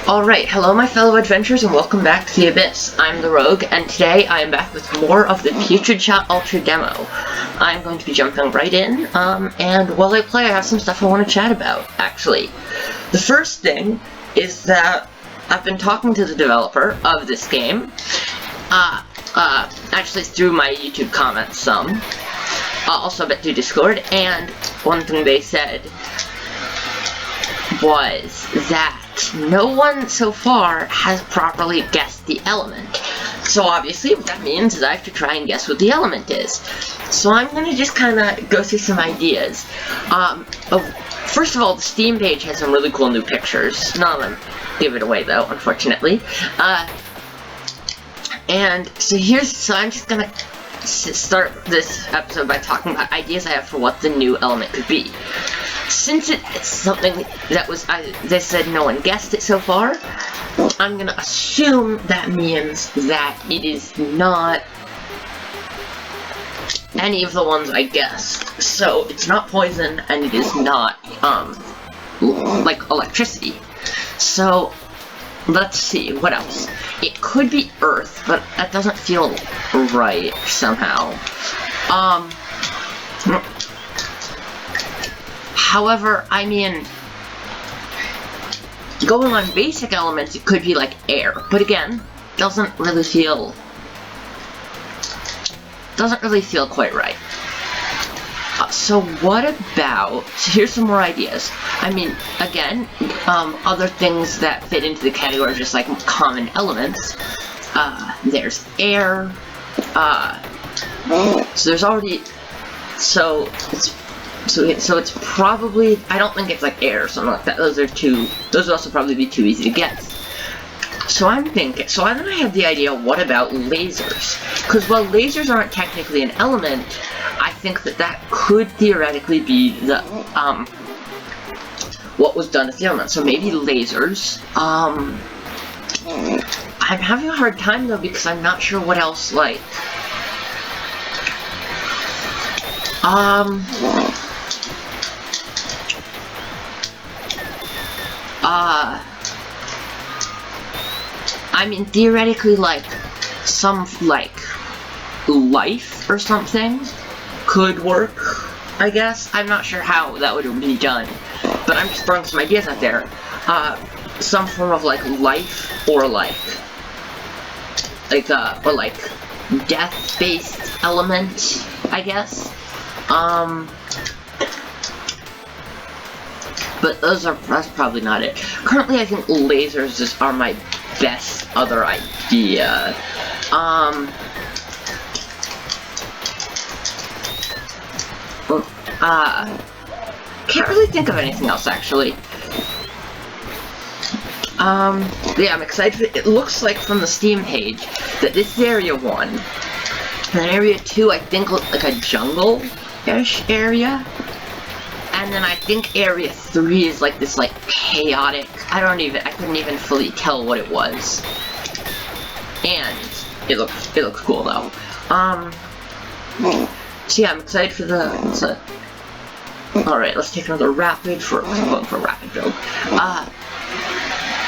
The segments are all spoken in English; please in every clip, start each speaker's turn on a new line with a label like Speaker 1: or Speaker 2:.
Speaker 1: Alright, hello my fellow adventurers and welcome back to the Abyss. I'm the Rogue, and today I am back with more of the Putrid Ultra demo. I'm going to be jumping right in, and while I play I have some stuff I want to chat about, actually. The first thing is that I've been talking to the developer of this game, actually through my YouTube comments some, also a bit through Discord, and one thing they said was that no one so far has properly guessed the element. So obviously what that means is I have to try and guess what the element is. So I'm going to just kind of go through some ideas. First of all, the Steam page has some really cool new pictures. None of them give it away though, unfortunately. And so I'm just going to start this episode by talking about ideas I have for what the new element could be. Since it's something that they said no one guessed it so far, I'm gonna assume that means that it is not any of the ones I guessed. So it's not poison and it is not like electricity. So let's see, what else? It could be earth, but that doesn't feel right somehow. However, I mean, going on basic elements, it could be like air, but again, doesn't really feel quite right. So what about, here's some more ideas. I mean, again, other things that fit into the category of just like common elements. There's air, so there's already, so it's probably, I don't think it's like air or something like that. Those would also probably be too easy to guess. So I'm thinking, so then I had the idea, what about lasers? Because while lasers aren't technically an element, I think that could theoretically be the, what was done with the element. So maybe lasers. I'm having a hard time though, because I'm not sure what else, like, I mean, theoretically, like, some, like, life or something could work, I guess. I'm not sure how that would be done, but I'm just throwing some ideas out there. Some form of, like, life or, like, or, like, death-based element, I guess. But that's probably not it. Currently, I think lasers are my best other idea. Can't really think of anything else, actually. Yeah, I'm excited. It looks like from the Steam page that this is Area 1. And then Area 2, I think, looks like a jungle-ish area. And then I think Area 3 is like this, like, chaotic, I couldn't even fully tell what it was. And it looks cool though. So yeah, I'm excited for the, alright, let's take another rapid for rapid build.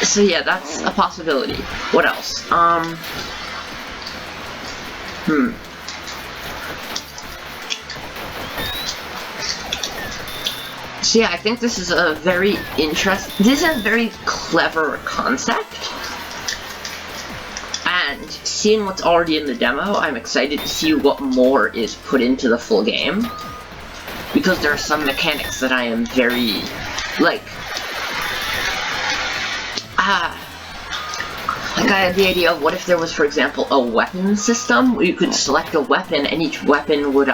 Speaker 1: So yeah, that's a possibility. What else? So yeah, I think this is a very this is a very clever concept, and seeing what's already in the demo, I'm excited to see what more is put into the full game, because there are some mechanics that I am very, like, I had the idea of what if there was, for example, a weapon system where you could select a weapon and each weapon would,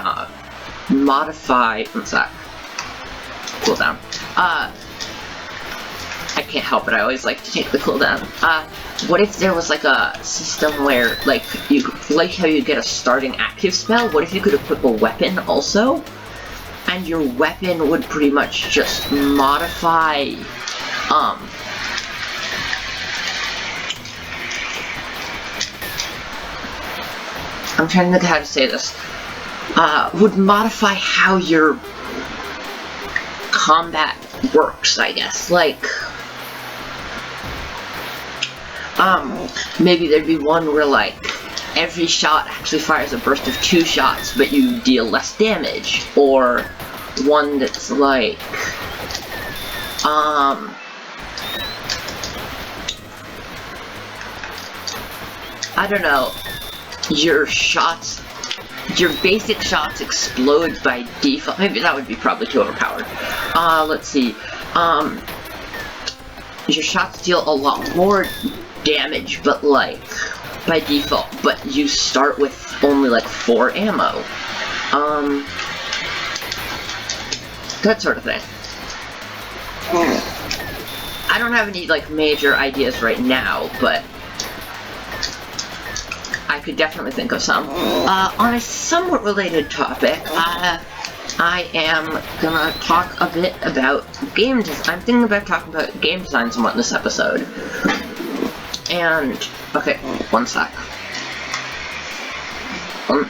Speaker 1: modify, what's that? Cooldown. I can't help it, I always like to take the cooldown. What if there was like a system where, like how you get a starting active spell, what if you could equip a weapon also? And your weapon would pretty much just modify, I'm trying to think of how to say this. Would modify how your combat works, I guess. Like, Maybe there'd be one where, like, every shot actually fires a burst of 2 shots, but you deal less damage. Or one that's like, I don't know, your basic shots explode by default. Maybe that would be probably too overpowered. Let's see. Your shots deal a lot more damage, but like, by default, but you start with only like 4 ammo. That sort of thing. I don't have any like major ideas right now, but I could definitely think of some. On a somewhat related topic, I am gonna talk a bit about game design. I'm thinking about talking about game design somewhat in this episode. And, okay, one sec. One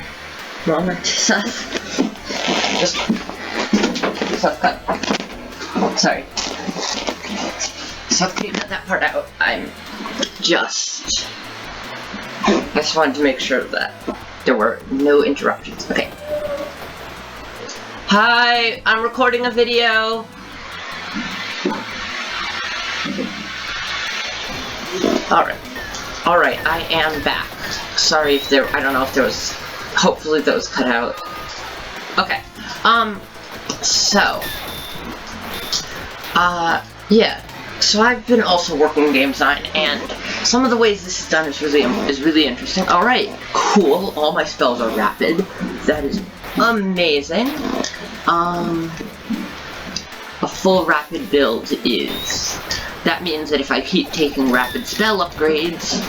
Speaker 1: moment, Seth. Just cut. Sorry. Seth, can you cut that part out? I just wanted to make sure that there were no interruptions. Okay. Hi, I'm recording a video. Alright, I am back. Sorry if I don't know if there was, hopefully that was cut out. Okay, yeah. So I've been also working in game design, and some of the ways this is done is really interesting. Alright, cool, all my spells are rapid. That is amazing. A full rapid build is... That means that if I keep taking rapid spell upgrades,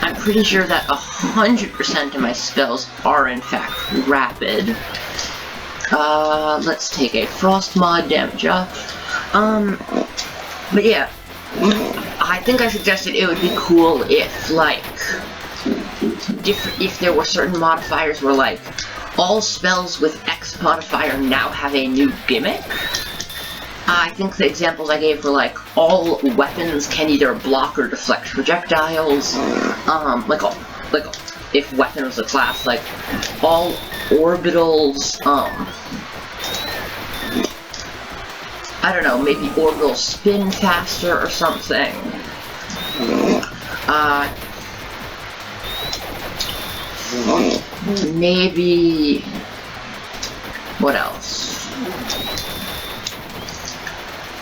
Speaker 1: I'm pretty sure that 100% of my spells are in fact rapid. Let's take a frost mod damage up. But yeah, I think I suggested it would be cool if, like, if there were certain modifiers where, like, all spells with X modifier now have a new gimmick. I think the examples I gave were like, all weapons can either block or deflect projectiles, if weapon was a class, like, all orbitals, I don't know, maybe orbitals spin faster or something. Maybe... what else?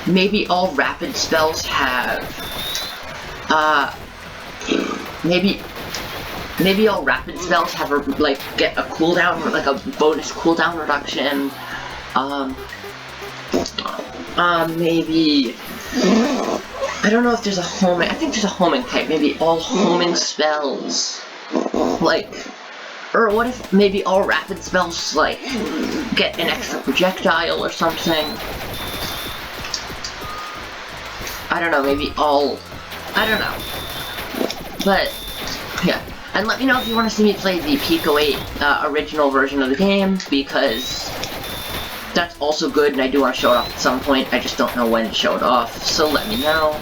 Speaker 1: Maybe all rapid spells have, maybe all rapid spells have, get a cooldown, like a bonus cooldown reduction, maybe, I don't know if there's a homing, I think there's a homing type, maybe all homing spells, like, or what if maybe all rapid spells, like, get an extra projectile or something? I don't know, maybe all... I don't know. But, yeah. And let me know if you want to see me play the Pico 8 original version of the game, because that's also good, and I do want to show it off at some point. I just don't know when to show it off, so let me know.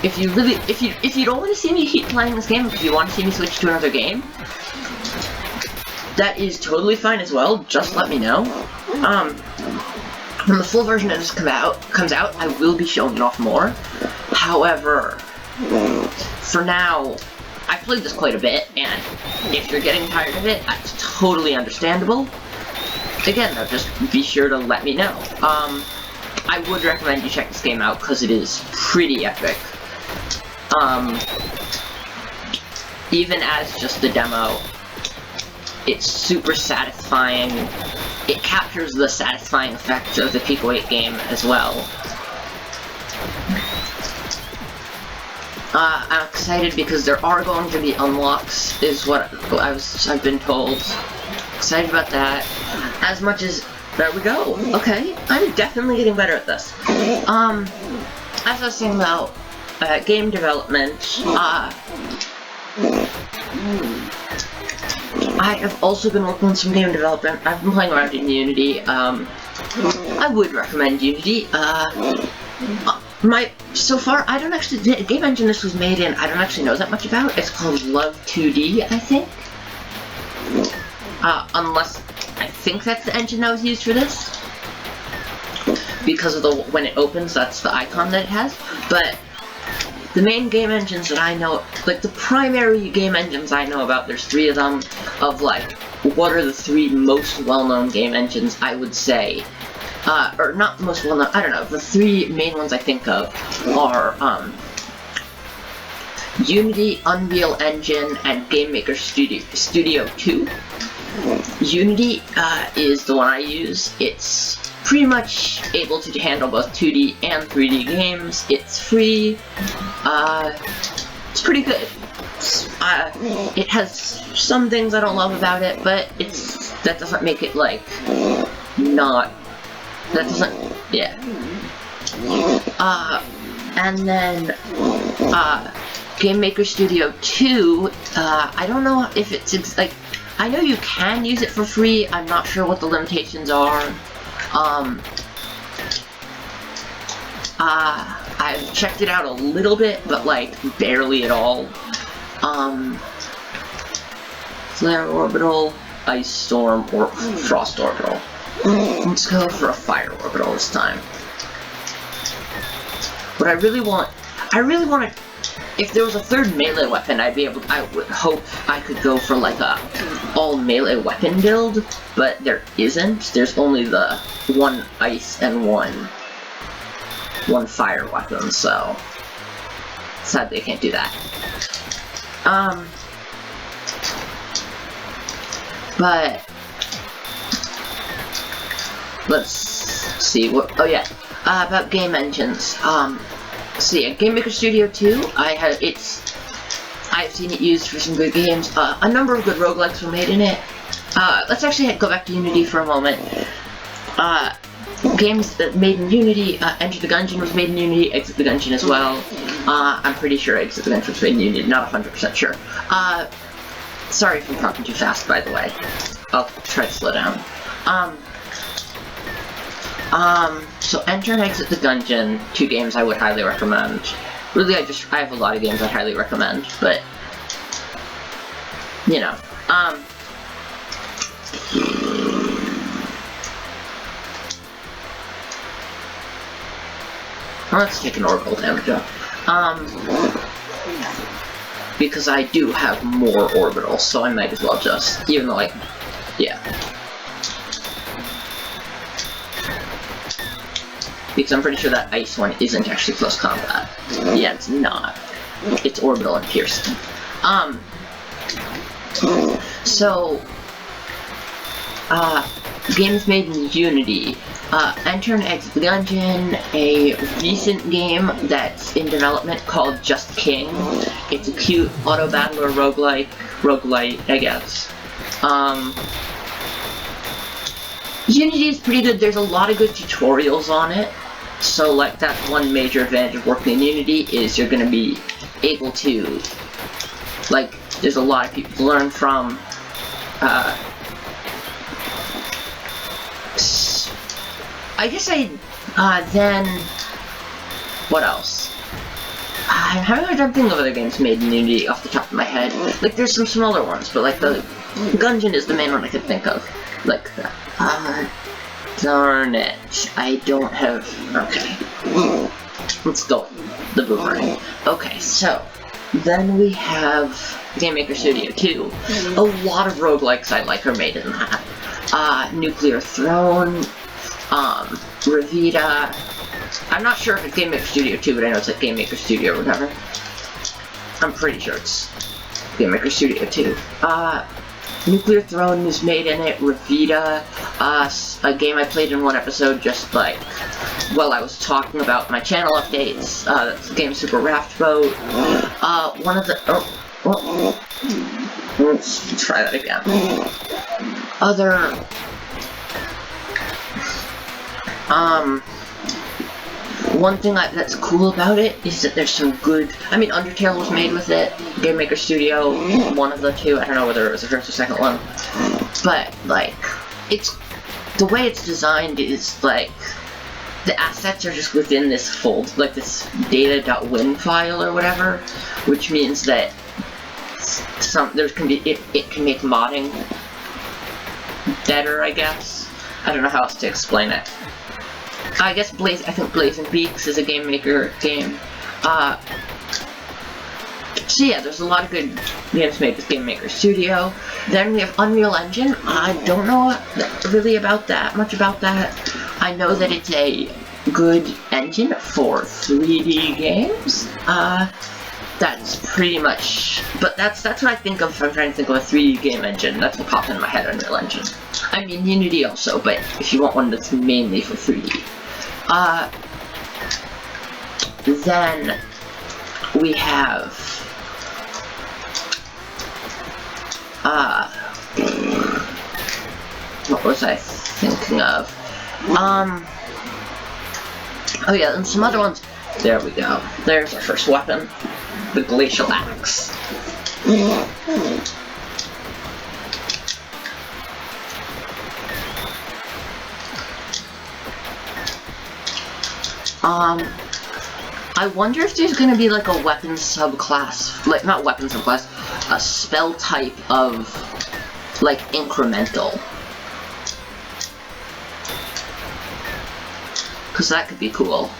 Speaker 1: If you really... If you don't want to see me keep playing this game, if you want to see me switch to another game, that is totally fine as well, just let me know. When the full version of this comes out, I will be showing it off more. However, for now, I've played this quite a bit, and if you're getting tired of it, that's totally understandable. Again, though, just be sure to let me know. I would recommend you check this game out, because it is pretty epic. Even as just the demo, it's super satisfying. It captures the satisfying effects of the Pico 8 game as well. I'm excited because there are going to be unlocks, is what I've been told. Excited about that. As much as... There we go. Okay, I'm definitely getting better at this. As I was saying about game development, I have also been working on some game development. I've been playing around in Unity. I would recommend Unity. So far, I don't actually, the game engine this was made in, I don't actually know that much about. It's called Love 2D, I think. Unless, I think that's the engine that was used for this. Because of when it opens, that's the icon that it has. But the main game engines that I know, like the primary game engines I know about, there's 3 of them, of like, what are the 3 most well-known game engines, I would say. Or not most well-known, I don't know, the 3 main ones I think of are, Unity, Unreal Engine, and Game Maker Studio 2. Unity, is the one I use. It's pretty much able to handle both 2D and 3D games. It's free. It's pretty good. It has some things I don't love about it, but that doesn't make it, like, yeah. And then, Game Maker Studio 2, I don't know if it's, like, I know you can use it for free, I'm not sure what the limitations are. I've checked it out a little bit, but, like, barely at all. Flare Orbital, Ice Storm, or Frost Orbital. Let's go for a Fire Orbital this time. What I really want to, if there was a 3rd melee weapon, I would hope I could go for like a all melee weapon build, but there isn't. There's only the 1 ice and 1 fire weapon, so sadly I can't do that. But let's see what. Oh yeah, about game engines. So yeah, Game Maker Studio 2. I've seen it used for some good games. A number of good roguelikes were made in it. Let's actually go back to Unity for a moment. Games that made in Unity. Enter the Gungeon was made in Unity. Exit the Gungeon as well. I'm pretty sure Exit the Gungeon was made in Unity. Not 100% sure. Sorry if I'm talking too fast, by the way. I'll try to slow down. So Enter and Exit the Gungeon, 2 games I would highly recommend. Really, I have a lot of games I'd highly recommend, but, you know, let's take an orbital damage up. Because I do have more orbitals, so I might as well just, even though, like, yeah. Because I'm pretty sure that ice one isn't actually close combat. Yeah, it's not. It's orbital and piercing. So, games made in Unity. Enter and Exit the Gungeon, a recent game that's in development called Just King. It's a cute auto-battler roguelite, I guess. Unity is pretty good. There's a lot of good tutorials on it. So, like, that's one major advantage of working in Unity, is you're gonna be able to, like, there's a lot of people to learn from. I guess then, what else? I'm having a hard time thinking of other games made in Unity off the top of my head. Like, there's some smaller ones, but, like, the Gungeon is the main one I could think of. Like, darn it. I don't have... Okay. Let's go. The boomerang. Okay, so, then we have Game Maker Studio 2. A lot of roguelikes I like are made in that. Nuclear Throne, Revita. I'm not sure if it's Game Maker Studio 2, but I know it's like Game Maker Studio or whatever. I'm pretty sure it's Game Maker Studio 2. Nuclear Throne is made in it. Revita, a game I played in one episode just like while I was talking about my channel updates. That's the game Super Raft Boat. One of the let's try that again. One thing that's cool about it is that there's some good... I mean, Undertale was made with it. Game Maker Studio, one of the 2. I don't know whether it was the first or second one. But, like, it's... The way it's designed is, like... the assets are just within this fold, like this data.win file or whatever, which means that it can make modding better, I guess. I don't know how else to explain it. I think Blazing Beaks is a game maker game. So yeah, there's a lot of good games made with Game Maker Studio. Then we have Unreal Engine. I don't know really much about that. I know that it's a good engine for 3D games. That's pretty much, but that's what I think of if I'm trying to think of a 3D game engine. That's what pops in my head, Unreal Engine. I mean, Unity also, but if you want one that's mainly for 3D. Then we have, what was I thinking of? Oh yeah, and some other ones. There we go. There's our first weapon, the Glacial Axe. I wonder if there's gonna be like a weapon subclass, like not weapon subclass, a spell type of like incremental. Cause that could be cool.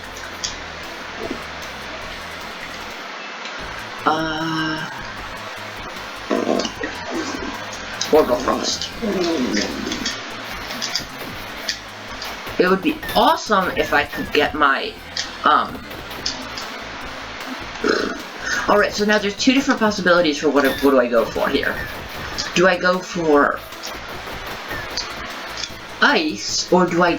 Speaker 1: Orbital Frost. It would be awesome if I could get my, Alright, so now there's two different possibilities for what do I go for here. Do I go for ice, or do I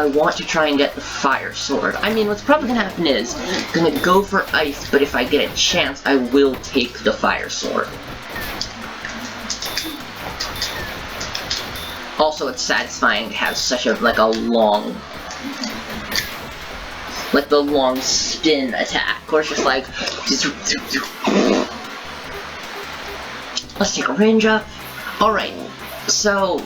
Speaker 1: want to try and get the fire sword? I mean, what's probably gonna happen is, I'm gonna go for ice, but if I get a chance, I will take the fire sword. Also, it's satisfying to have such a, like, a long, like the long spin attack, or it's just like, let's take a range up. Alright, so,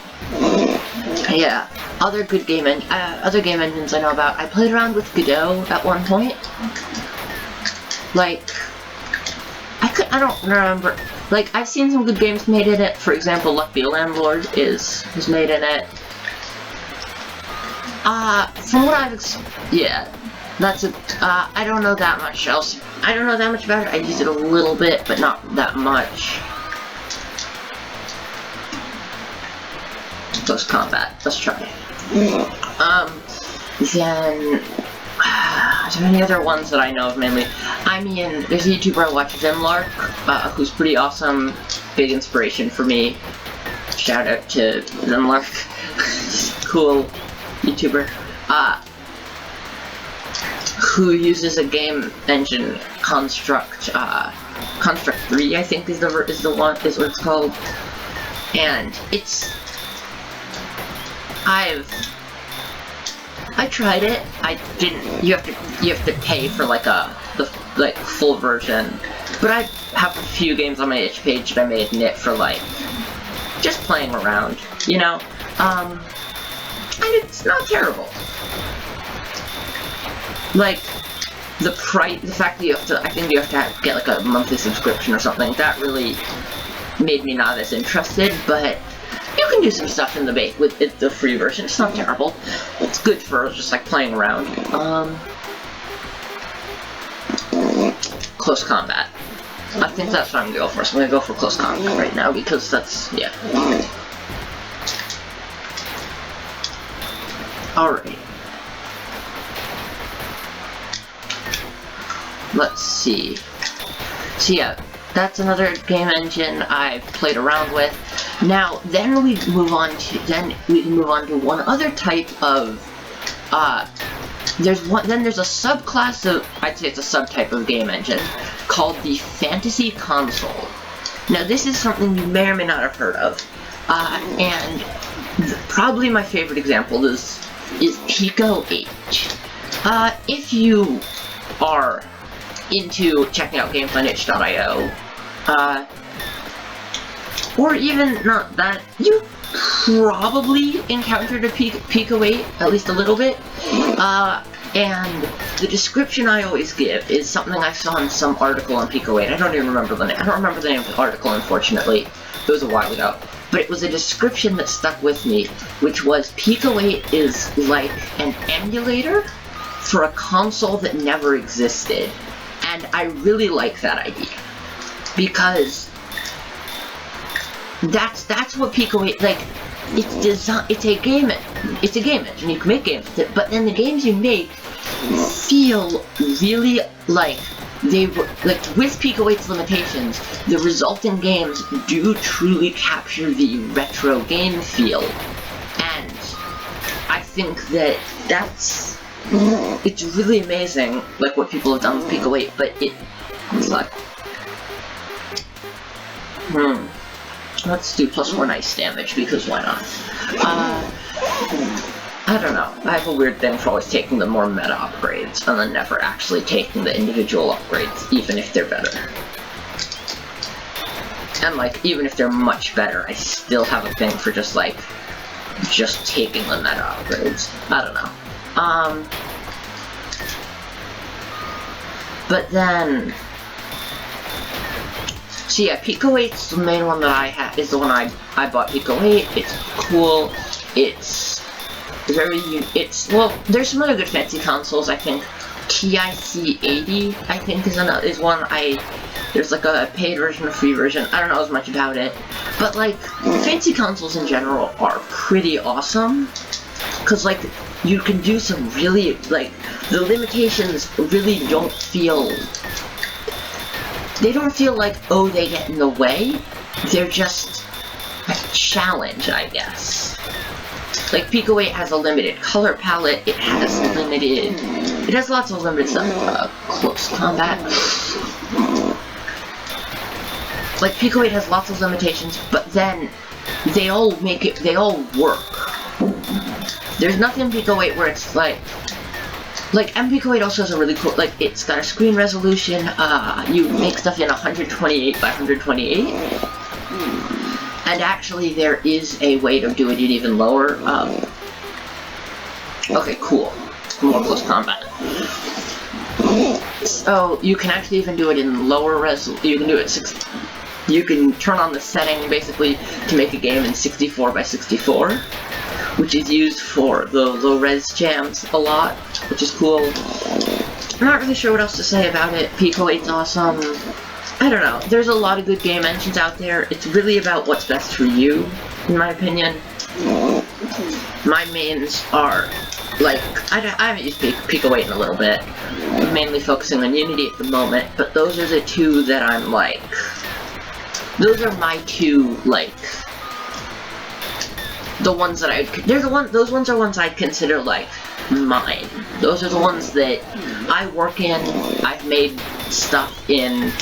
Speaker 1: yeah, other game engines I know about. I played around with Godot at one point. Like, I don't remember. Like, I've seen some good games made in it. For example, Luck Be a Landlord is made in it. From what yeah, that's a, I don't know that much else. I don't know that much about it. I used it a little bit, but not that much. Close combat. Let's try it. Then, are there any other ones that I know of mainly? I mean, there's a YouTuber I watch, Zimlark, who's pretty awesome, big inspiration for me. Shout out to Zimlark. Cool YouTuber. Who uses a game engine, Construct 3, I think is what it's called. And it's, I tried it. I didn't. You have to pay for like the full version. But I have a few games on my itch page that I made in it for like just playing around, you know. And it's not terrible. Like the fact that I think you have to get like a monthly subscription or something. That really made me not as interested, but. You can do some stuff in with the free version. It's not terrible. It's good for just like playing around. Close combat. I think that's what I'm gonna go for. So I'm gonna go for close combat right now because that's, yeah. Alright. Let's see. So yeah, that's another game engine I've played around with. Now, then we can move on to one other type of, there's a subclass of, I'd say it's a subtype of game engine, called the Fantasy Console. Now, this is something you may or may not have heard of, and probably my favorite example is Pico 8. If you are into checking out games.itch.io, or even not that, you probably encountered a Pico 8, at least a little bit. And the description I always give is something I saw in some article on Pico 8. I don't even remember the name. I don't remember the name of the article, unfortunately. It was a while ago. But it was a description that stuck with me, which was Pico 8 is like an emulator for a console that never existed. And I really like that idea. Because that's what Pico 8, like, it's a game engine, you can make games with it, but then the games you make feel really like they were, like, with Pico 8's limitations, the resulting games do truly capture the retro game feel, and I think that it's really amazing, like, what people have done with Pico 8, but it's like, let's do +1 ice damage, because why not? I don't know. I have a weird thing for always taking the more meta upgrades, and then never actually taking the individual upgrades, even if they're better. And, like, even if they're much better, I still have a thing for just taking the meta upgrades. I don't know. But then... So yeah, Pico 8's the main one that I have, is the one I bought Pico 8. It's cool. It's very, well, there's some other good fancy consoles, I think. TIC-80, I think, is one there's like a paid version, a free version. I don't know as much about it. But, like, fancy consoles in general are pretty awesome. Because, like, you can do some really, like, the limitations really don't feel... They don't feel like, oh, they get in the way. They're just a challenge, I guess. Like, Pico 8 has a limited color palette, it has lots of limited stuff. Close combat. Like, Pico 8 has lots of limitations, but then they all work. There's nothing in Pico 8 where it's like, and Pico 8 also has a really cool, like, it's got a screen resolution, you make stuff in 128 by 128, and actually there is a way to do it in even lower, okay, cool, more close combat. So, you can actually even do it in lower you can do it you can turn on the setting, basically, to make a game in 64 by 64. Which is used for the low-res jams a lot, which is cool. I'm not really sure what else to say about it. Pico 8's awesome. I don't know. There's a lot of good game engines out there. It's really about what's best for you, in my opinion. My mains are, like, I haven't used Pico 8 in a little bit. I'm mainly focusing on Unity at the moment, but those are the two that I'm, like... Those are my two, like... The ones that those ones are ones I'd consider, like, mine. Those are the ones that I work in. I've made stuff in.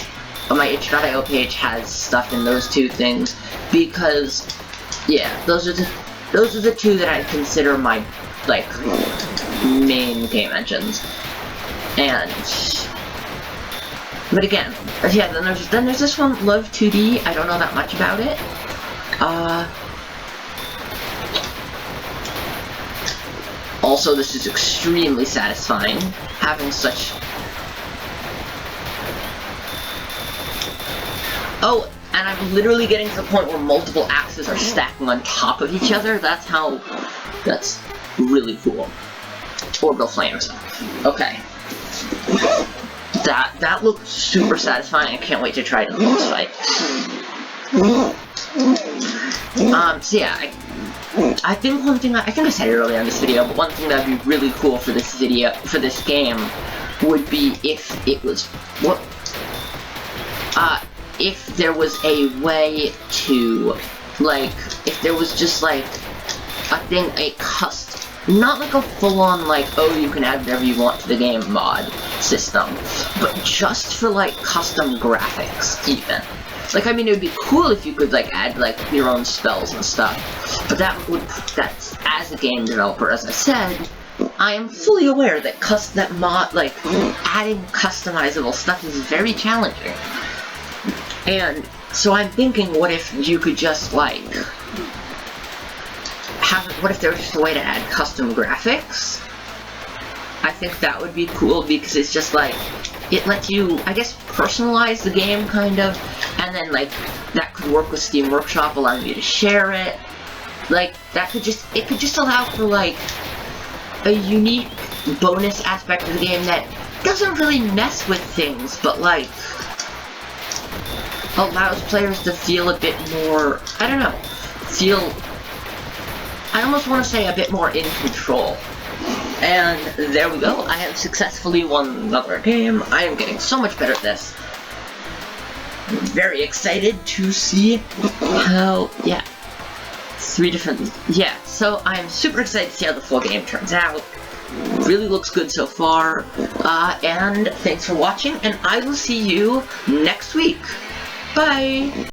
Speaker 1: My itch.io page has stuff in those two things because, yeah, those are the two that I consider my, like, main game engines. But again, yeah. Then there's this one, Love 2D. I don't know that much about it. Also, this is extremely satisfying, having such... Oh, and I'm literally getting to the point where multiple axes are stacking on top of each other. That's really cool. Orbital flames. Okay. That looks super satisfying. I can't wait to try it in the boss fight. So yeah, I think one thing I think I said it earlier in this video, but one thing that would be really cool for this game, would be if it was if there was a way to, like, if there was just like not like a full-on, like, oh, you can add whatever you want to the game mod system, but just for, like, custom graphics, even. Like, I mean, it would be cool if you could, like, add, like, your own spells and stuff, but that's, as a game developer, as I said, I am fully aware that adding customizable stuff is very challenging. And so I'm thinking, what if you could just, like, what if there was just a way to add custom graphics? I think that would be cool because it's just like, it lets you, I guess, personalize the game, kind of, and then, like, that could work with Steam Workshop, allowing you to share it. Like, that could just, it could just allow for, like, a unique bonus aspect of the game that doesn't really mess with things, but, like, allows players to feel a bit more, I don't know, I almost want to say a bit more in control. And there we go, I have successfully won another game. I am getting so much better at this. I'm very excited to see how, yeah, 3 different, yeah, so I'm super excited to see how the full game turns out. Really looks good so far, and thanks for watching, and I will see you next week. Bye!